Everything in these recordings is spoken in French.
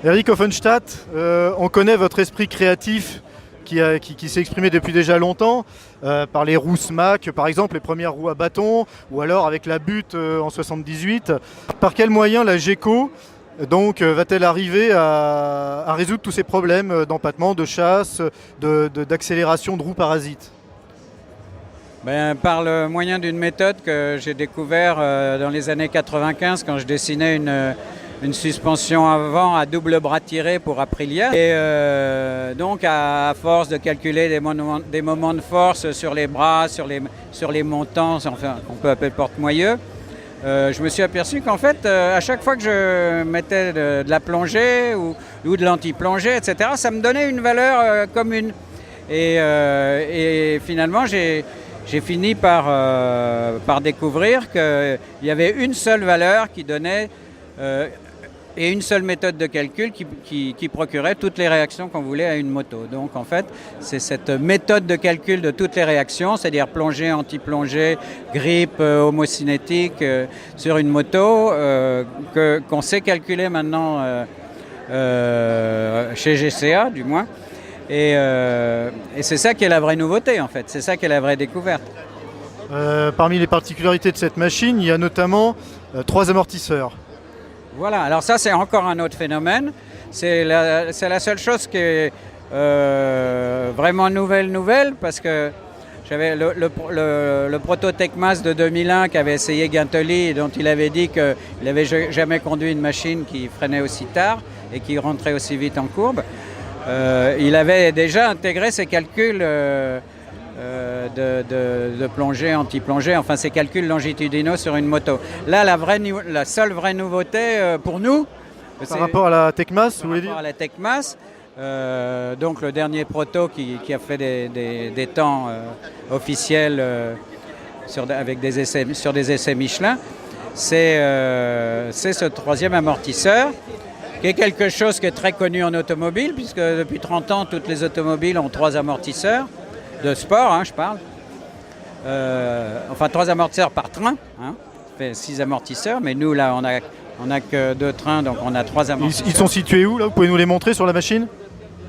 Eric Offenstadt, on connaît votre esprit créatif qui s'est exprimé depuis déjà longtemps, par les roues SMAC, par exemple, les premières roues à bâton, ou alors avec la butte en 78. Par quels moyens la GECO donc, va-t-elle arriver à résoudre tous ces problèmes d'empattement, de chasse, d'accélération de roues parasites? Par le moyen d'une méthode que j'ai découvert dans les années 95 quand je dessinais une suspension avant à double bras tiré pour Aprilia. Et donc à force de calculer des moments de force sur les bras, sur les montants, enfin qu'on peut appeler porte-moyeu, je me suis aperçu qu'en fait, à chaque fois que je mettais de la plongée ou de l'anti-plongée, etc., ça me donnait une valeur commune. Et finalement, j'ai fini par découvrir qu'il y avait une seule valeur qui donnait et une seule méthode de calcul qui procurait toutes les réactions qu'on voulait à une moto. Donc en fait, c'est cette méthode de calcul de toutes les réactions, c'est-à-dire plongée, anti-plongée, grippe, homocinétique sur une moto qu'on sait calculer maintenant chez GCA du moins. Et c'est ça qui est la vraie nouveauté en fait, c'est ça qui est la vraie découverte. Parmi les particularités de cette machine, il y a notamment 3 amortisseurs. Voilà, alors ça c'est encore un autre phénomène. C'est la seule chose qui est vraiment nouvelle parce que j'avais le proto Tecmas de 2001 qu'avait essayé Guintoli et dont il avait dit qu'il n'avait jamais conduit une machine qui freinait aussi tard et qui rentrait aussi vite en courbe. Il avait déjà intégré ses calculs de plongée, anti-plongée, enfin ses calculs longitudinaux sur une moto. Là, la seule vraie nouveauté pour nous... Par rapport à la Tecmas, vous voulez dire ? Par rapport à la Tecmas, donc le dernier proto qui a fait des temps officiels sur des essais Michelin, c'est ce 3e amortisseur, qui est quelque chose qui est très connu en automobile, puisque depuis 30 ans, toutes les automobiles ont 3 amortisseurs, de sport, hein, je parle. Enfin, 3 amortisseurs par train, hein, ça fait 6 amortisseurs, mais nous, là, on a que 2 trains, donc on a 3 amortisseurs. Ils sont situés où, là? Vous pouvez nous les montrer sur la machine?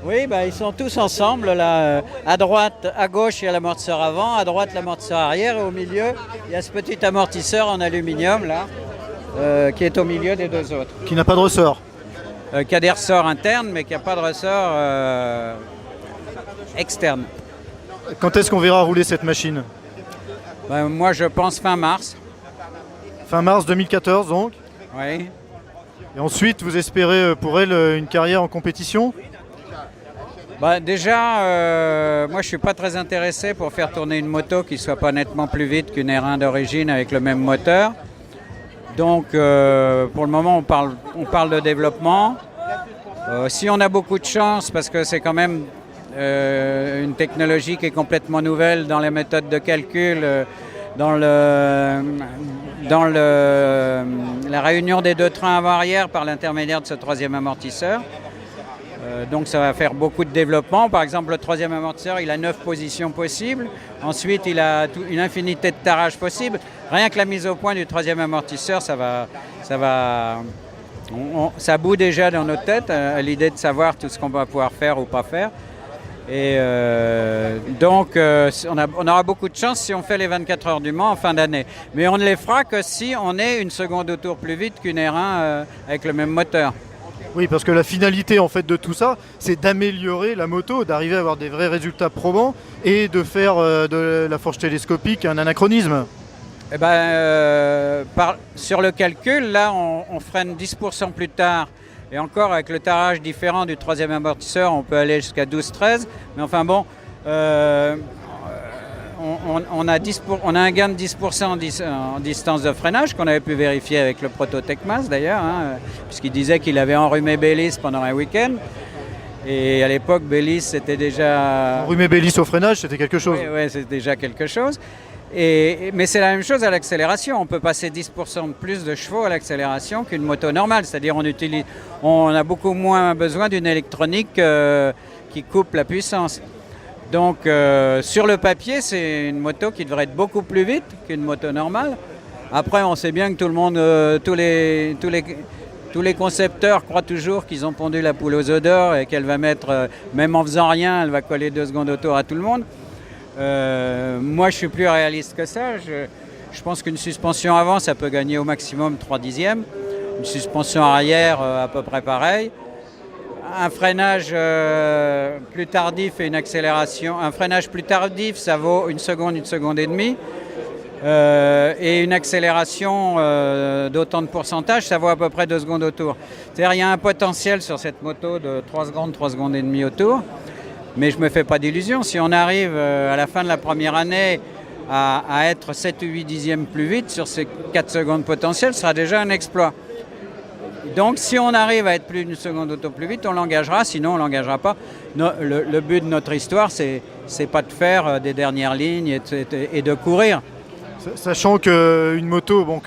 Oui, ils sont tous ensemble, là. À droite, à gauche, il y a l'amortisseur avant, à droite, l'amortisseur arrière, et au milieu, il y a ce petit amortisseur en aluminium, là, qui est au milieu des 2 autres. Qui n'a pas de ressort? Qui a des ressorts internes, mais qui n'a pas de ressort externe. Quand est-ce qu'on verra rouler cette machine? Moi, je pense fin mars. Fin mars 2014, donc? Oui. Et ensuite, vous espérez pour elle une carrière en compétition? Déjà, moi, je ne suis pas très intéressé pour faire tourner une moto qui ne soit pas nettement plus vite qu'une R1 d'origine avec le même moteur. Donc, pour le moment, on parle de développement. Si on a beaucoup de chance, parce que c'est quand même une technologie qui est complètement nouvelle dans les méthodes de calcul, dans la réunion des 2 trains avant-arrière par l'intermédiaire de ce 3e amortisseur. Donc ça va faire beaucoup de développement. Par exemple, le 3e amortisseur, il a 9 positions possibles. Ensuite, il a une infinité de tarages possibles. Rien que la mise au point du 3e amortisseur, ça bout déjà dans notre tête à l'idée de savoir tout ce qu'on va pouvoir faire ou pas faire. Et donc, on aura beaucoup de chance si on fait les 24 heures du Mans en fin d'année. Mais on ne les fera que si on est une seconde au tour plus vite qu'une R1 avec le même moteur. Oui, parce que la finalité en fait de tout ça, c'est d'améliorer la moto, d'arriver à avoir des vrais résultats probants et de faire de la forge télescopique un anachronisme. Sur le calcul, là, on freine 10% plus tard. Et encore, avec le tarage différent du 3e amortisseur, on peut aller jusqu'à 12-13. Mais enfin bon, on a un gain de 10% en distance de freinage qu'on avait pu vérifier avec le proto Tecmas d'ailleurs, hein, puisqu'il disait qu'il avait enrhumé Bélis pendant un week-end. Et à l'époque, Bélis, c'était déjà... Enrhumer Bélis au freinage, c'était quelque chose. Oui, c'était déjà quelque chose. Mais c'est la même chose à l'accélération. On peut passer 10% de plus de chevaux à l'accélération qu'une moto normale. C'est-à-dire on a beaucoup moins besoin d'une électronique qui coupe la puissance. Donc sur le papier, c'est une moto qui devrait être beaucoup plus vite qu'une moto normale. Après, on sait bien que tout le monde, Tous les concepteurs croient toujours qu'ils ont pondu la poule aux œufs d'or et qu'elle va mettre, même en faisant rien, elle va coller 2 secondes autour à tout le monde. Moi, je suis plus réaliste que ça. Je pense qu'une suspension avant, ça peut gagner au maximum 3/10. Une suspension arrière, à peu près pareil. Un freinage plus tardif et une accélération. Un freinage plus tardif, ça vaut 1 seconde, 1 seconde et demie. Et une accélération d'autant de pourcentage, ça vaut à peu près 2 secondes autour. C'est-à-dire il y a un potentiel sur cette moto de 3 secondes, 3 secondes et demie autour. Mais je ne me fais pas d'illusions. Si on arrive à la fin de la première année à être 7 ou 8 dixièmes plus vite sur ces 4 secondes potentielles, ce sera déjà un exploit. Donc si on arrive à être plus d'1 seconde auto plus vite, on l'engagera, sinon on ne l'engagera pas. Le but de notre histoire, c'est pas de faire des dernières lignes et de courir. Sachant qu'une moto, bon,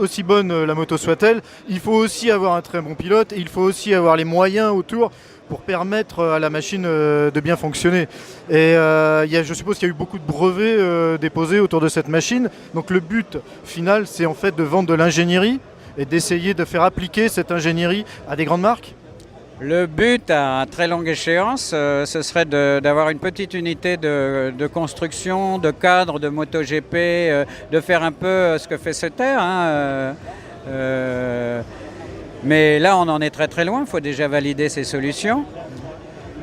aussi bonne la moto soit-elle, il faut aussi avoir un très bon pilote et il faut aussi avoir les moyens autour pour permettre à la machine de bien fonctionner. Et je suppose qu'il y a eu beaucoup de brevets déposés autour de cette machine. Donc le but final, c'est en fait de vendre de l'ingénierie et d'essayer de faire appliquer cette ingénierie à des grandes marques. Le but à très longue échéance, ce serait d'avoir une petite unité de construction, de cadre, de MotoGP, de faire un peu ce que fait Sutter. Mais là, on en est très très loin, il faut déjà valider ces solutions.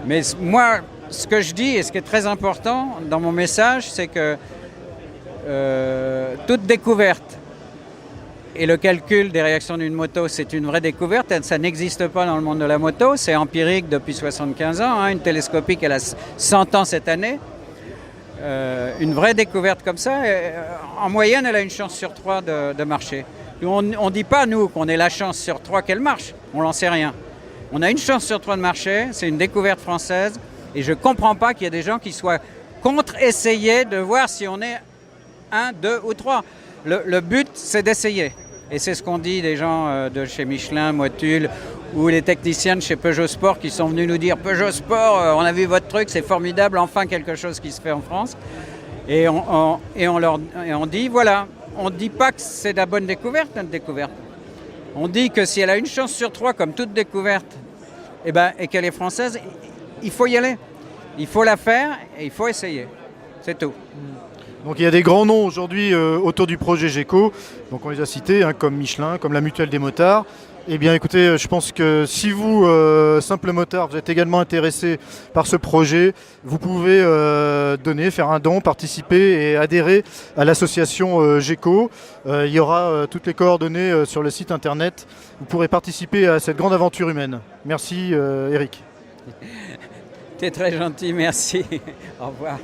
Mais moi, ce que je dis et ce qui est très important dans mon message, c'est que toute découverte et le calcul des réactions d'une moto, c'est une vraie découverte. Ça n'existe pas dans le monde de la moto. C'est empirique depuis 75 ans. Une télescopique, elle a 100 ans cette année. Une vraie découverte comme ça, en moyenne, elle a une chance sur 3 de marcher. On ne dit pas, nous, qu'on ait la chance sur 3 qu'elle marche. On n'en sait rien. On a une chance sur 3 de marcher. C'est une découverte française. Et je ne comprends pas qu'il y ait des gens qui soient contre essayer de voir si on est 1, 2 ou 3. Le but, c'est d'essayer. Et c'est ce qu'ont dit les gens de chez Michelin, Motul, ou les techniciens de chez Peugeot Sport qui sont venus nous dire « Peugeot Sport, on a vu votre truc, c'est formidable, enfin quelque chose qui se fait en France ». Et on dit « Voilà, on ne dit pas que c'est de la bonne découverte, notre découverte. On dit que si elle a une chance sur 3, comme toute découverte, et qu'elle est française, il faut y aller. Il faut la faire et il faut essayer. C'est tout. » Donc il y a des grands noms aujourd'hui autour du projet GECO, donc on les a cités, comme Michelin, comme la Mutuelle des motards. Eh bien écoutez, je pense que si vous, simple motard, vous êtes également intéressé par ce projet, vous pouvez donner, faire un don, participer et adhérer à l'association GECO. Il y aura toutes les coordonnées sur le site internet. Vous pourrez participer à cette grande aventure humaine. Merci Eric. T'es très gentil, merci. Au revoir.